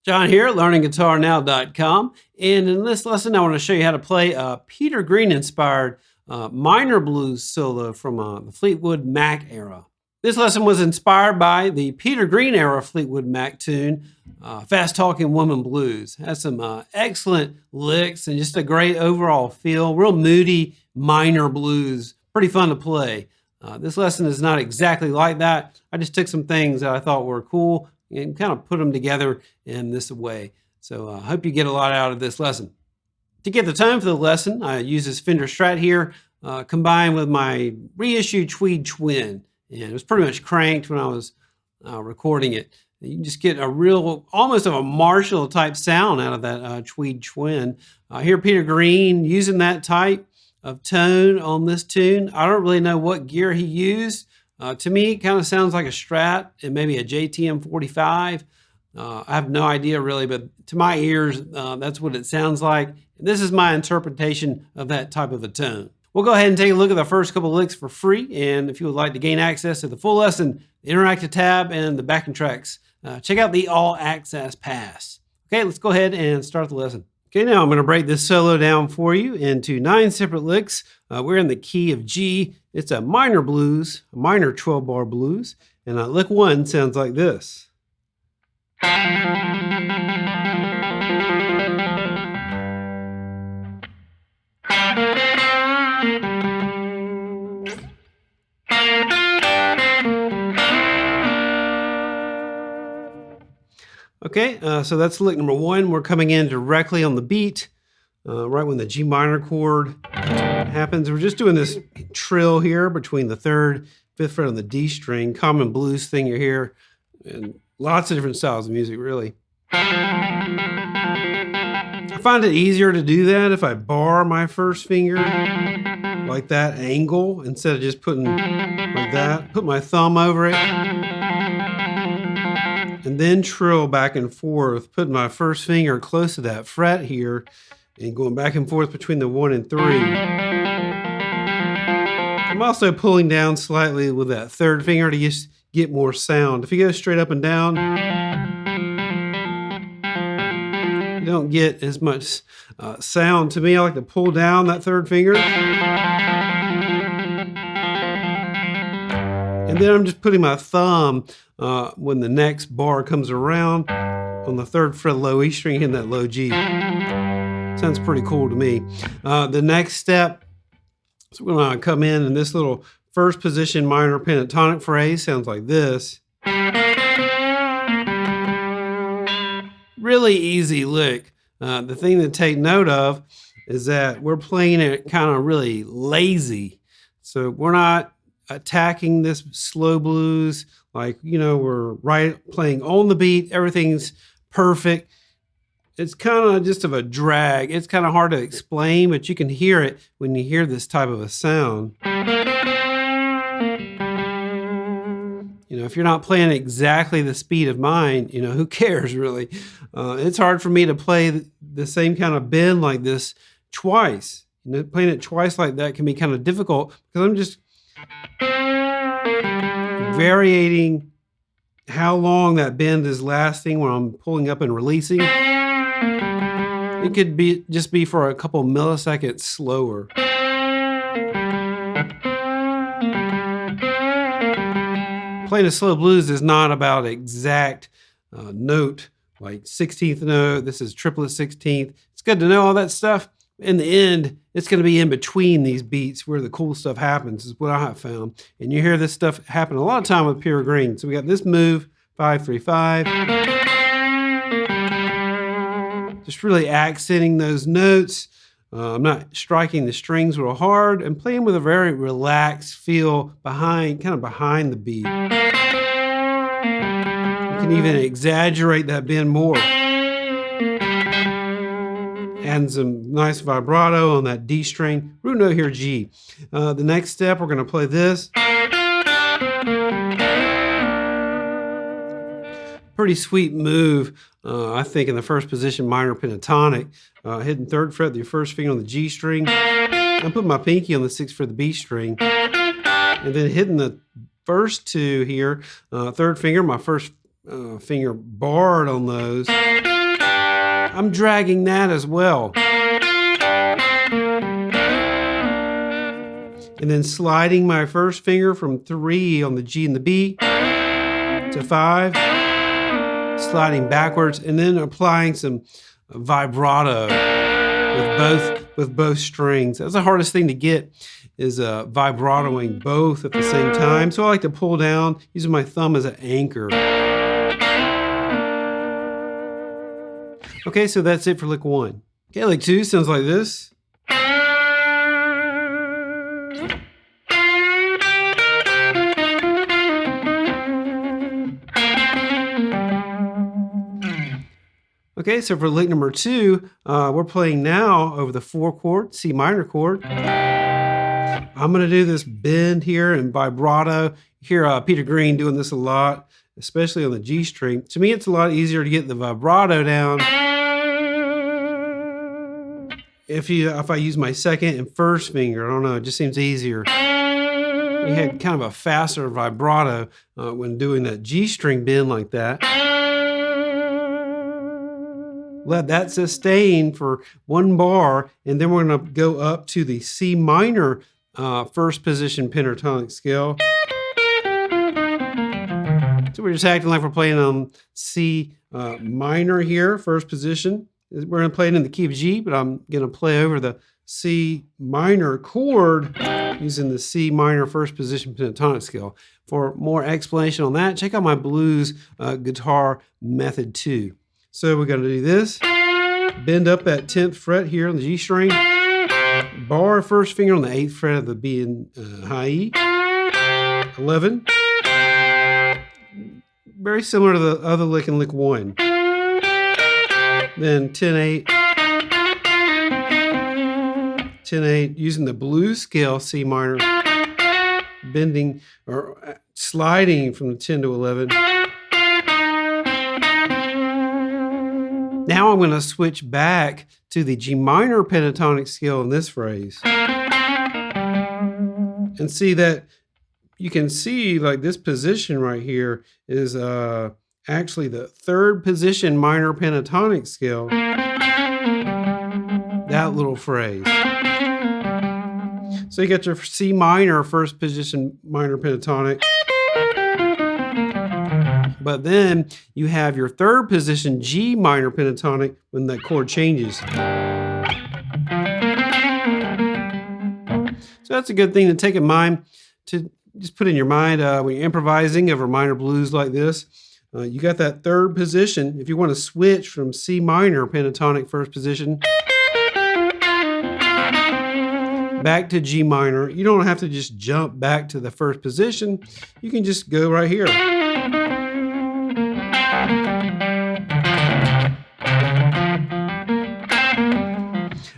John here at learningguitarnow.com, and in this lesson I want to show you how to play a Peter Green inspired minor blues solo from the Fleetwood Mac era. This lesson was inspired by the Peter Green era Fleetwood Mac tune, Fast Talking Woman Blues. Has some excellent licks and just a great overall feel, real moody minor blues, pretty fun to play. This lesson is not exactly like that. I just took some things that I thought were cool and kind of put them together in this way. So I hope you get a lot out of this lesson. To get the tone for the lesson, I use this Fender Strat here, combined with my reissued Tweed Twin. And it was pretty much cranked when I was recording it. You can just get a real, almost of a Marshall type sound out of that Tweed Twin. I hear Peter Green using that type of tone on this tune. I don't really know what gear he used. To me, it kind of sounds like a Strat and maybe a JTM 45. I have no idea really, but to my ears, that's what it sounds like. And this is my interpretation of that type of a tone. We'll go ahead and take a look at the first couple of licks for free. And if you would like to gain access to the full lesson, the interactive tab, and the backing tracks, check out the All Access Pass. Okay, let's go ahead and start the lesson. Okay, now I'm going to break this solo down for you into 9 separate licks. We're in the key of G. It's a minor blues, a minor 12-bar blues, and lick 1 sounds like this. Okay, so that's lick number 1. We're coming in directly on the beat, right when the G minor chord happens. We're just doing this trill here between the 3rd, 5th fret on the D string, common blues thing you hear, and lots of different styles of music, really. I find it easier to do that if I bar my first finger like that angle instead of just putting like that. Put my thumb over it. And then trill back and forth, putting my first finger close to that fret here and going back and forth between the 1 and 3. I'm also pulling down slightly with that 3rd finger to just get more sound. If you go straight up and down, you don't get as much sound. To me, I like to pull down that 3rd finger. And then I'm just putting my thumb when the next bar comes around on the 3rd fret low E string hitting that low G. Sounds pretty cool to me. The next step, so we're going to come in this little first position minor pentatonic phrase. Sounds like this. Really easy lick. The thing to take note of is that we're playing it kind of really lazy. So we're not attacking this slow blues like, you know, we're playing on the beat, everything's perfect. It's kind of just of a drag. It's kind of hard to explain, but you can hear it when you hear this type of a sound. You know, if you're not playing exactly the speed of mine, you know, who cares really? It's hard for me to play the same kind of bend like this twice. You know, playing it twice like that can be kind of difficult because I'm just varying how long that bend is lasting when I'm pulling up and releasing. It could be just be for a couple milliseconds slower. Playing a slow blues is not about exact note, like 16th note. This is triplet 16th. It's good to know all that stuff. In the end, it's going to be in between these beats where the cool stuff happens, is what I have found. And you hear this stuff happen a lot of time with Peter Green. So we got this move, 5-3-5. Just really accenting those notes. I'm not striking the strings real hard and playing with a very relaxed feel kind of behind the beat. You can even exaggerate that bend more. Adding some nice vibrato on that D string. Root note here, G. The next step, we're going to play this. Pretty sweet move, I think, in the first position, minor pentatonic. Hitting 3rd fret, the first finger on the G string. I'm putting my pinky on the 6th fret of the B string. And then hitting the first 2 here, 3rd finger, my first finger barred on those. I'm dragging that as well. And then sliding my first finger from 3 on the G and the B to 5, sliding backwards, and then applying some vibrato with both strings. That's the hardest thing to get, is vibratoing both at the same time. So I like to pull down using my thumb as an anchor. Okay, so that's it for lick 1. Okay, lick 2 sounds like this. Okay, so for lick number 2, we're playing now over the 4 chord, C minor chord. I'm going to do this bend here and vibrato. You hear Peter Green doing this a lot, especially on the G string. To me, it's a lot easier to get the vibrato down if I use my second and first finger. I don't know, it just seems easier. You had kind of a faster vibrato when doing that G string bend like that. Let that sustain for 1 bar, and then we're going to go up to the C minor first position pentatonic scale. So we're just acting like we're playing on C minor here, first position. We're going to play it in the key of G, but I'm going to play over the C minor chord using the C minor first position pentatonic scale. For more explanation on that, check out my blues guitar method 2. So we're going to do this, bend up that 10th fret here on the G string, bar first finger on the 8th fret of the B and high E, 11, very similar to the other lick in lick 1, then 10-8, 10-8, using the blues scale C minor, bending or sliding from the 10 to 11. Now I'm going to switch back to the G minor pentatonic scale in this phrase. And see that you can see like this position right here is actually the 3rd position minor pentatonic scale. That little phrase. So you got your C minor first position minor pentatonic. But then you have your 3rd position G minor pentatonic when that chord changes. So that's a good thing to take in mind, to just put in your mind when you're improvising over minor blues like this. You got that 3rd position. If you want to switch from C minor pentatonic first position back to G minor, you don't have to just jump back to the first position. You can just go right here.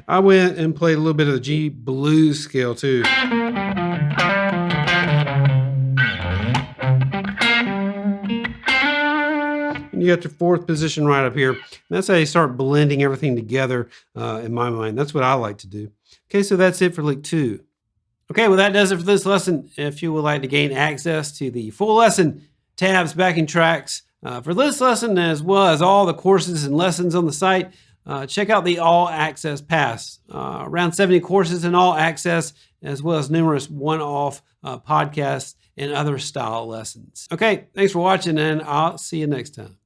I went and played a little bit of the G blues scale too. And you got your 4th position right up here. And that's how you start blending everything together in my mind. That's what I like to do. Okay, so that's it for lick 2. Okay, well that does it for this lesson. If you would like to gain access to the full lesson, tabs, backing tracks, for this lesson as well as all the courses and lessons on the site, check out the All Access Pass. Around 70 courses in All Access, as well as numerous one-off podcasts and other style lessons. Okay, thanks for watching, and I'll see you next time.